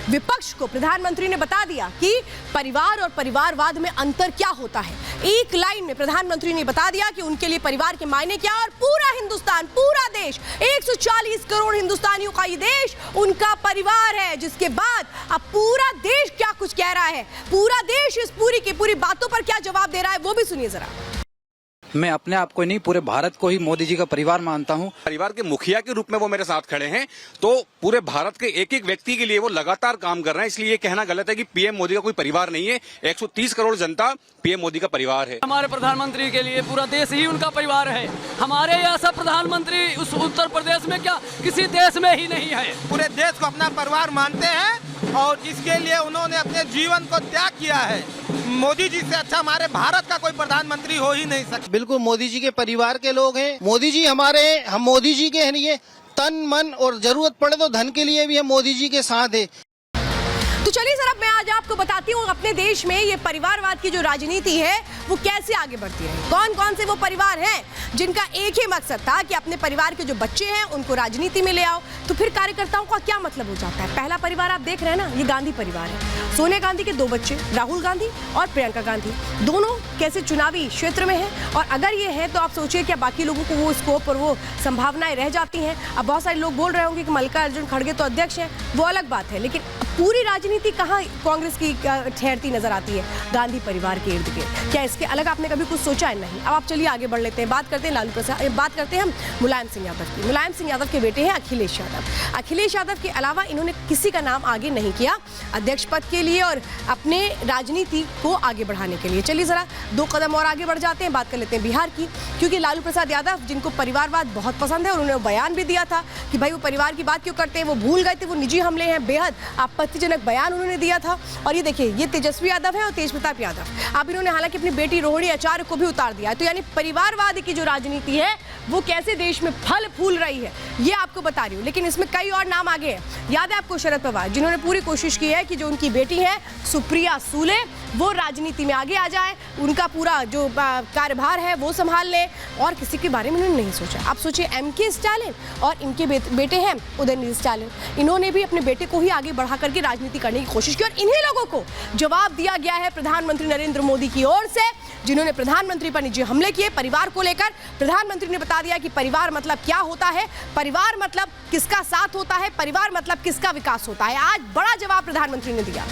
विपक्ष को प्रधानमंत्री ने बता दिया कि परिवार और परिवारवाद में अंतर क्या होता है। एक लाइन में प्रधानमंत्री ने बता दिया कि उनके लिए परिवार के मायने क्या, और पूरा हिंदुस्तान, पूरा देश, 140 करोड़ हिंदुस्तानियों का ये देश उनका परिवार है। जिसके बाद अब पूरा देश क्या कुछ कह रहा है, पूरा देश इस पूरी की पूरी बातों पर क्या जवाब दे रहा है, वो भी सुनिए जरा। मैं अपने आप को नहीं, पूरे भारत को ही मोदी जी का परिवार मानता हूं। परिवार के मुखिया के रूप में वो मेरे साथ खड़े हैं, तो पूरे भारत के एक एक व्यक्ति के लिए वो लगातार काम कर रहे हैं। इसलिए ये कहना गलत है कि पीएम मोदी का कोई परिवार नहीं है। 130 करोड़ जनता पीएम मोदी का परिवार है। हमारे प्रधानमंत्री के लिए पूरा देश ही उनका परिवार है। हमारे ऐसा प्रधानमंत्री उस उत्तर प्रदेश में क्या किसी देश में ही नहीं है। पूरे देश को अपना परिवार मानते हैं और जिसके लिए उन्होंने अपने जीवन को त्याग किया है। मोदी जी से अच्छा हमारे भारत का कोई प्रधानमंत्री हो ही नहीं सकता। बिल्कुल मोदी जी के परिवार के लोग हैं। मोदी जी हमारे, हम मोदी जी के लिए तन मन और जरूरत पड़े तो धन के लिए भी हम मोदी जी के साथ हैं। तो चलिए सर, अब मैं आज आपको बताती हूँ अपने देश में ये परिवारवाद की जो राजनीति है वो कैसे आगे बढ़ती है। कौन कौन से वो परिवार हैं जिनका एक ही मकसद था कि अपने परिवार के जो बच्चे हैं उनको राजनीति में ले आओ। तो फिर कार्यकर्ताओं का क्या मतलब हो जाता है। पहला परिवार आप देख रहे हैं ना, ये गांधी परिवार है। सोनिया गांधी के 2 बच्चे, राहुल गांधी और प्रियंका गांधी, दोनों कैसे चुनावी क्षेत्र में हैं। और अगर ये है तो आप सोचिए क्या बाकी लोगों को वो स्कोप और वो संभावनाएं रह जाती हैं। अब बहुत सारे लोग बोल रहे होंगे कि मल्लिकार्जुन खड़गे तो अध्यक्ष हैं, वो अलग बात है, लेकिन पूरी राजनीति कहाँ कांग्रेस की ठहरती नजर आती है, गांधी परिवार के इर्द गिर्द। क्या इसके अलग आपने कभी कुछ सोचा है? नहीं। अब आप चलिए आगे बढ़ लेते हैं, बात करते हैं लालू प्रसाद, बात करते हैं हम मुलायम सिंह यादव की। मुलायम सिंह यादव के बेटे हैं अखिलेश यादव। अखिलेश यादव के अलावा इन्होंने किसी का नाम आगे नहीं किया अध्यक्ष पद के लिए और अपने राजनीति को आगे बढ़ाने के लिए। चलिए जरा 2 कदम और आगे बढ़ जाते हैं, बात कर लेते हैं बिहार की, क्योंकि लालू प्रसाद यादव जिनको परिवारवाद बहुत पसंद है और उन्होंने बयान भी दिया था कि भाई वो परिवार की बात क्यों करते हैं, वो भूल गए थे, वो निजी हमले हैं, बेहद आपत्तिजनक बयान उन्होंने दिया था। और ये देखिए, ये तेजस्वी यादव है और तेज प्रताप यादव। अब इन्होंने हालांकि अपनी बेटी रोहिणी आचार्य को भी उतार दिया है। तो यानी परिवारवाद की जो राजनीति है वो कैसे देश में फल फूल रही है ये आपको बता रही हूँ। लेकिन इसमें कई और नाम आगे हैं। याद है आपको शरद पवार, जिन्होंने पूरी कोशिश की है कि जो उनकी बेटी है सुप्रिया सूले वो राजनीति में आगे आ जाए, उनका पूरा जो कार्यभार है वो संभाल ले, और किसी के बारे में उन्होंने नहीं सोचा। आप सोचिए एमके स्टालिन और इनके बेटे हैं उदयनिधि स्टालिन, इन्होंने भी अपने बेटे को ही आगे बढ़ा करके राजनीति करने की कोशिश की। और इन्हीं लोगों को जवाब दिया गया है प्रधानमंत्री नरेंद्र मोदी की ओर से, जिन्होंने प्रधानमंत्री पर निजी हमले किए परिवार को लेकर। प्रधानमंत्री ने बता दिया कि परिवार मतलब क्या होता है, परिवार मतलब किसका साथ होता है, परिवार मतलब किसका विकास होता है। आज बड़ा जवाब प्रधानमंत्री ने दिया।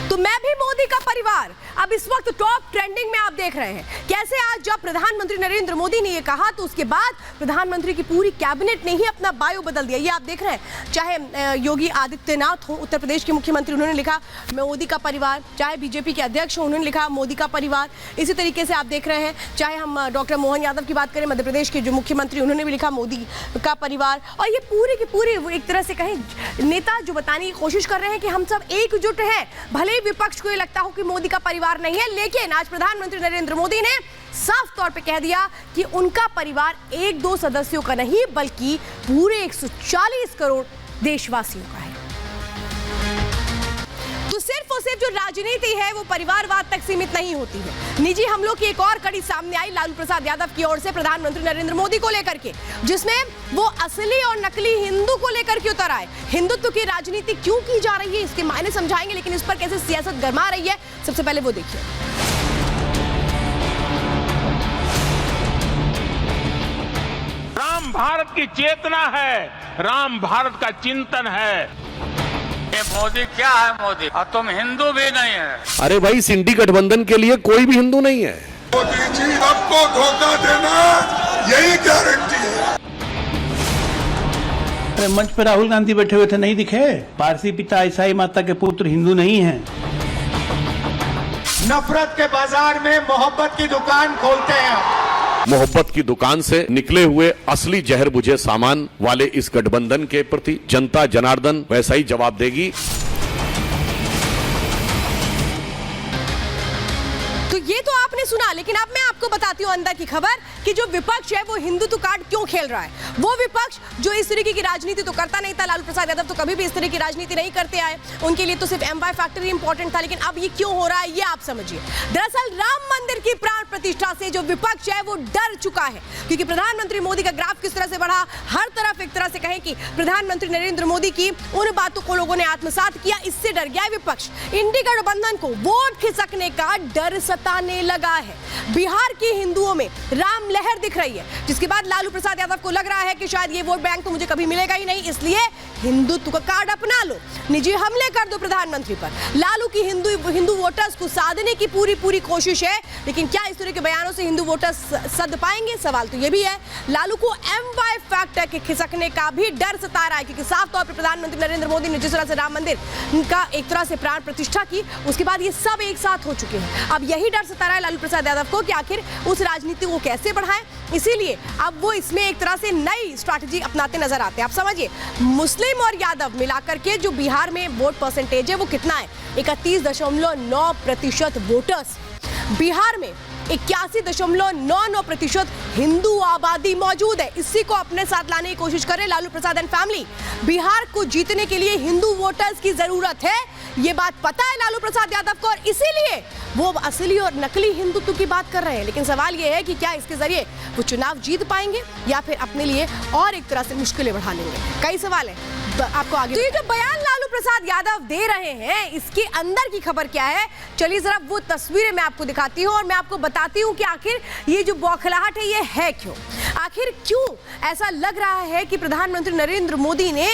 तो मैं भी मोदी का परिवार अब इस वक्त टॉप ट्रेंडिंग में आप देख रहे हैं। कैसे आज जब प्रधानमंत्री नरेंद्र मोदी ने ये कहा तो उसके बाद प्रधानमंत्री की पूरी कैबिनेट ने ही अपना बायो बदल दिया। ये आप देख रहे हैं, चाहे योगी आदित्यनाथ हो उत्तर प्रदेश के मुख्यमंत्री, उन्होंने लिखा मोदी का परिवार, चाहे बीजेपी के अध्यक्ष हो उन्होंने लिखा मोदी का परिवार। इसी तरीके से आप देख रहे हैं, चाहे हम डॉक्टर मोहन यादव की बात करें मध्य प्रदेश के जो मुख्यमंत्री, उन्होंने भी लिखा मोदी का परिवार। और ये पूरी की पूरी एक तरह से कहें नेता जो बताने की कोशिश कर रहे हैं कि हम सब एकजुट हैं। भले ही विपक्ष को ये लगता हो कि मोदी का परिवार नहीं है, लेकिन आज प्रधानमंत्री नरेंद्र मोदी ने साफ तौर पे कह दिया कि उनका परिवार 1-2 सदस्यों का नहीं बल्कि पूरे 140 करोड़ देशवासियों का है। तो सिर्फ और सिर्फ जो राजनीति है वो परिवारवाद तक सीमित नहीं होती है। निजी हमलों की एक और कड़ी सामने आई लालू प्रसाद यादव की ओर से प्रधानमंत्री नरेंद्र मोदी को लेकर के, जिसमें वो असली और नकली हिंदू को लेकर के उतर आए। हिंदुत्व की राजनीति क्यों की जा रही है इसके मायने समझाएंगे, लेकिन इस पर कैसे सियासत गरमा रही है सबसे पहले वो देखिए। राम भारत की चेतना है, राम भारत का चिंतन है। ये मोदी क्या है मोदी, और तुम हिंदू भी नहीं है। अरे भाई, सिंडी गठबंधन के लिए कोई भी हिंदू नहीं है। मोदी जी आपको धोखा देना यही गारंटी है। अरे मंच पे राहुल गांधी बैठे हुए थे, नहीं दिखे? पारसी पिता ईसाई माता के पुत्र हिंदू नहीं हैं। नफरत के बाजार में मोहब्बत की दुकान खोलते हैं। मोहब्बत की दुकान से निकले हुए असली जहर बुझे सामान वाले इस गठबंधन के प्रति जनता जनार्दन वैसा ही जवाब देगी। तो ये तो आपने सुना, लेकिन अब मैं आपको आपको बताती हूँ अंदर की खबर कि जो विपक्ष है वो हिंदुत्व कार्ड क्यों खेल रहा है। वो विपक्ष जो इस तरीके की राजनीति तो करता नहीं था, लालू प्रसाद यादव तो कभी भी इस तरह की राजनीति नहीं करते आए, उनके लिए तो सिर्फ एमवाई फैक्टर ही इंपॉर्टेंट था, लेकिन अब ये क्यों हो रहा है ये आप समझिए। दरअसल राम मंदिर की प्राण प्रतिष्ठा से जो विपक्ष है वो डर चुका है, क्योंकि प्रधानमंत्री मोदी का ग्राफ किस तरह से बढ़ा, हर तरफ एक तरह से कहें कि प्रधानमंत्री नरेंद्र मोदी की उन बातों को लोगों ने आत्मसात किया, इससे डर गया विपक्ष। इंडी गठबंधन को वोट खिसकने का डर सताने लगा है। बिहार के हिंदुओं में राम लहर दिख रही है, जिसके बाद लालू प्रसाद यादव को लग रहा है कि शायद ये वोट बैंक तो मुझे कभी मिलेगा ही नहीं, इसलिए हिंदुत्व का कार्ड अपना लो, निजी हमले कर दो प्रधानमंत्री पर। लालू की हिंदू वोटर्स को साधने की पूरी कोशिश है, लेकिन क्या इस तरह के बयानों से हिंदू वोटर्स सद पाएंगे, सवाल तो ये भी है। लालू को एमवाई फैक्टर के खिसकने का भी डर सता रहा है, क्योंकि साफ तौर पर प्रधानमंत्री नरेंद्र मोदी ने जिस तरह से राम मंदिर का एक तरह से प्राण प्रतिष्ठा की, उसके बाद ये सब एक साथ हो चुके हैं। अब यही डर सता रहा है लालू प्रसाद यादव को कि आखिर उस राजनीति को कैसे बढ़ाएं, इसीलिए अब वो इसमें एक तरह से नई स्ट्रैटेजी अपनाते नजर आते हैं। आप समझिए, मुस्लिम और यादव मिलाकर के जो बिहार में वोट परसेंटेज है वो कितना है, 31.9% वोटर्स। बिहार में 81.99% हिंदू आबादी मौजूद है। इसी को अपने साथ लाने की कोशिश करे लालू प्रसाद एंड फैमिली। बिहार को जीतने के लिए हिंदू वोटर्स की जरूरत है, ये बात पता है लालू प्रसाद यादव को, और इसीलिए वो असली और नकली हिंदुत्व की बात कर रहे हैं। लेकिन सवाल ये है कि क्या इसके जरिए वो चुनाव जीत पाएंगे या फिर अपने लिए और एक तरह से मुश्किलें बढ़ा लेंगे। कई सवाल है आपको आगे। तो ये जो बयान लालू प्रसाद यादव दे रहे हैं, इसके अंदर की खबर क्या है, चलिए जरा वो तस्वीरें मैं आपको दिखाती हूँ और मैं आपको बताती हूँ कि आखिर ये जो बौखलाहट है ये है क्यों। आखिर क्यों ऐसा लग रहा है कि प्रधानमंत्री नरेंद्र मोदी ने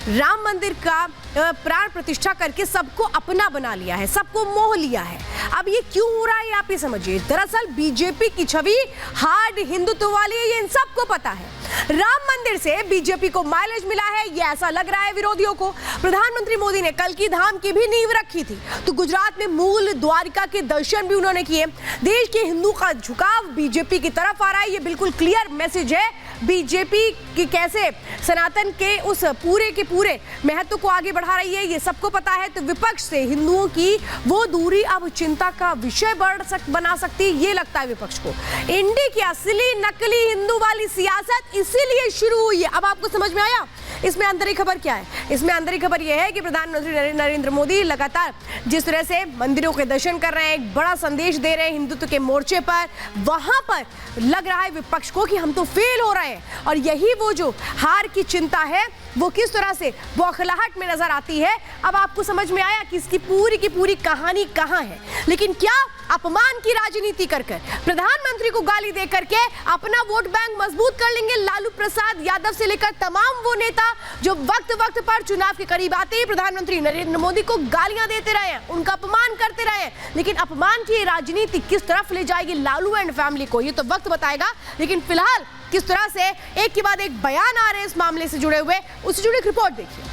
राम मंदिर का प्राण प्रतिष्ठा करके सबको अपना बना लिया है, सबको मोह लिया है। अब ये क्यों हो रहा है आप ये समझिए। दरअसल बीजेपी की छवि हार्ड हिंदुत्व वाली है, ये इन सबको पता है। राम मंदिर से बीजेपी को माइलेज मिला है, ये ऐसा लग रहा है विरोधियों को। प्रधानमंत्री मोदी ने कल की धाम की भी नींव रखी थी, तो गुजरात में मूल द्वारिका के दर्शन भी उन्होंने किए। देश के हिंदू का झुकाव बीजेपी की तरफ आ रहा है, ये बिल्कुल क्लियर मैसेज है। बीजेपी की कैसे सनातन के उस पूरे के पूरे महत्व को आगे बढ़ा रही है, ये सबको पता है। तो विपक्ष से हिंदुओं की वो दूरी अब चिंता का विषय बना सकती है, ये लगता है विपक्ष को। इंडी की असली नकली हिंदू वाली सियासत इसीलिए शुरू हुई है। अब आपको समझ में आया इसमें अंदर खबर क्या है। इसमें अंदर खबर यह है कि प्रधानमंत्री नरेंद्र मोदी लगातार जिस तरह से मंदिरों के दर्शन कर रहे हैं, एक बड़ा संदेश दे रहे हैं हिंदुत्व के मोर्चे पर, वहां पर लग रहा है विपक्ष को कि हम तो फेल हो रहे हैं। और यही वो जो हार की चिंता है वो किस तरह से बौखलाहट में नजर आती है। अब आपको समझ में आया कि इसकी पूरी कहानी कहां है। लेकिन क्या अपमान की राजनीति कर प्रधानमंत्री को गाली दे करके अपना वोट बैंक मजबूत कर लेंगे लालू प्रसाद यादव से लेकर तमाम वो नेता जो वक्त पर चुनाव के करीब आते ही प्रधानमंत्री नरेंद्र मोदी को गालियां देते रहे हैं, उनका अपमान करते रहे हैं। लेकिन अपमान की राजनीति किस तरफ ले जाएगी लालू एंड फैमिली को, ये तो वक्त बताएगा। लेकिन फिलहाल किस तरह से एक के बाद एक बयान आ रहे हैं इस मामले से जुड़े हुए, उससे जुड़ी एक रिपोर्ट देखिए।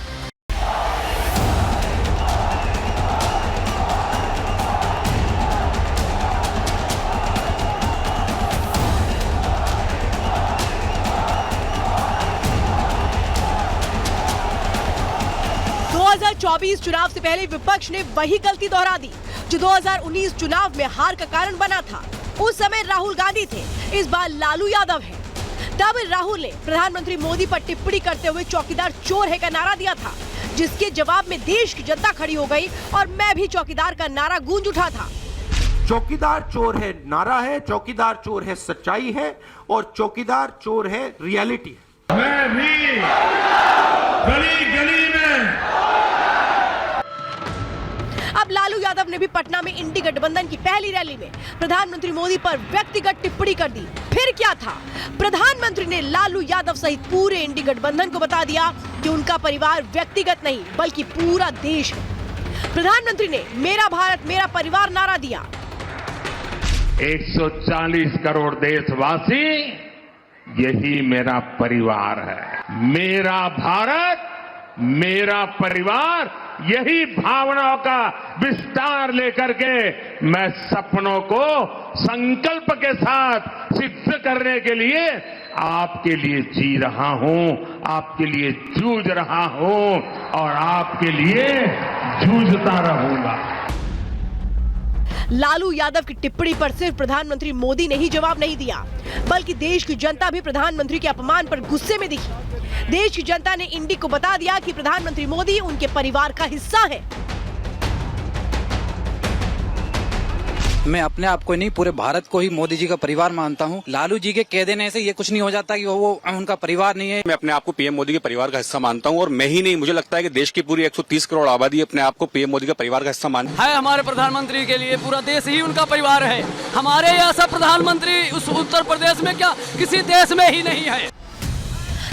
2024 चुनाव से पहले विपक्ष ने वही गलती दोहरा दी जो 2019 चुनाव में हार का कारण बना था। उस समय राहुल गांधी थे, इस बार लालू यादव है। तब राहुल ने प्रधानमंत्री मोदी पर टिप्पणी करते हुए चौकीदार चोर है का नारा दिया था, जिसके जवाब में देश की जनता खड़ी हो गई और मैं भी चौकीदार का नारा गूंज उठा था। चौकीदार चोर है नारा है, चौकीदार चोर है सच्चाई है, और चौकीदार चोर है रियलिटी है। मैं भी गली में। अब लालू यादव ने भी पटना में इंडी गठबंधन की पहली रैली में प्रधानमंत्री मोदी पर व्यक्तिगत टिप्पणी कर दी। फिर क्या था, प्रधानमंत्री ने लालू यादव सहित पूरे इंडी गठबंधन को बता दिया कि उनका परिवार व्यक्तिगत नहीं बल्कि पूरा देश है। प्रधानमंत्री ने मेरा भारत मेरा परिवार नारा दिया। 140 करोड़ देशवासी यही मेरा परिवार है। मेरा भारत मेरा परिवार, यही भावनाओं का विस्तार लेकर के मैं सपनों को संकल्प के साथ सिद्ध करने के लिए आपके लिए जी रहा हूं, आपके लिए जूझ रहा हूं और आपके लिए जूझता रहूंगा। लालू यादव की टिप्पणी पर सिर्फ प्रधानमंत्री मोदी ने ही जवाब नहीं दिया, बल्कि देश की जनता भी प्रधानमंत्री के अपमान पर गुस्से में दिखी। देश की जनता ने इंडी को बता दिया कि प्रधानमंत्री मोदी उनके परिवार का हिस्सा है। मैं अपने आप को नहीं पूरे भारत को ही मोदी जी का परिवार मानता हूं। लालू जी के कह देने से ये कुछ नहीं हो जाता कि वो उनका परिवार नहीं है। मैं अपने आप को पीएम मोदी के परिवार का हिस्सा मानता हूं और मैं ही नहीं, मुझे लगता है कि देश की पूरी 130 करोड़ आबादी अपने आप को पीएम मोदी का परिवार का हिस्सा मानती है। हमारे प्रधानमंत्री के लिए पूरा देश ही उनका परिवार है। हमारे ऐसा प्रधानमंत्री उस उत्तर प्रदेश में क्या किसी देश में ही नहीं है।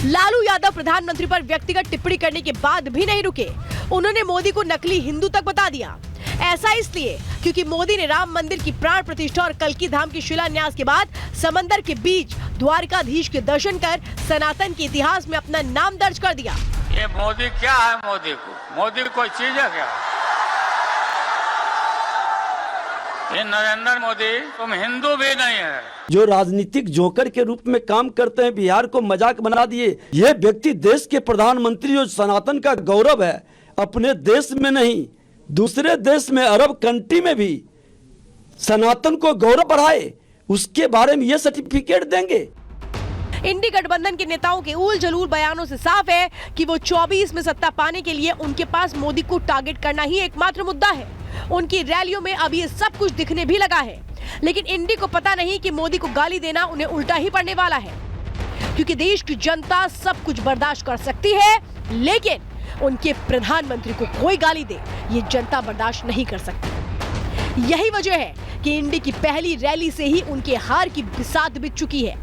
लालू यादव प्रधानमंत्री पर व्यक्तिगत टिप्पणी करने के बाद भी नहीं रुके। उन्होंने मोदी को नकली हिंदू तक बता दिया। ऐसा इसलिए क्योंकि मोदी ने राम मंदिर की प्राण प्रतिष्ठा और कल्की धाम की शिलान्यास के बाद समंदर के बीच द्वारकाधीश के दर्शन कर सनातन के इतिहास में अपना नाम दर्ज कर दिया। ये मोदी क्या है? मोदी कोई चीज है क्या? ये नरेंद्र मोदी तुम हिंदू भी नहीं है। जो राजनीतिक जोकर के रूप में काम करते हैं, बिहार को मजाक बना दिए। ये व्यक्ति देश के प्रधानमंत्री जो सनातन का गौरव है, अपने देश में नहीं दूसरे देश में, अरब कंट्री में भी सनातन को गौरव बढ़ाए, उसके बारे में ये सर्टिफिकेट देंगे। इंडी गठबंधन के नेताओं के उल जलूल बयानों से साफ है कि वो 24 में सत्ता पाने के लिए उनके पास मोदी को टारगेट करना ही एकमात्र मुद्दा है। उनकी रैलियों में अब ये सब कुछ दिखने भी लगा है, लेकिन इंडी को पता नहीं कि मोदी को गाली देना उन्हें उल्टा ही पड़ने वाला है, क्योंकि देश की जनता सब कुछ बर्दाश्त कर सकती है, लेकिन उनके प्रधानमंत्री को कोई गाली दे ये जनता बर्दाश्त नहीं कर सकती। यही वजह है कि इंडी की पहली रैली से ही उनके हार की बिसात बिछ चुकी है।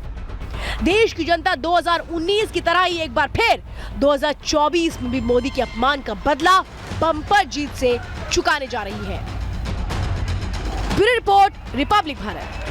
देश की जनता 2019 की तरह ही एक बार फिर 2024 में भी मोदी के अपमान का बदला बम्पर जीत से चुकाने जा रही है। Bureau report, Republic Bharat.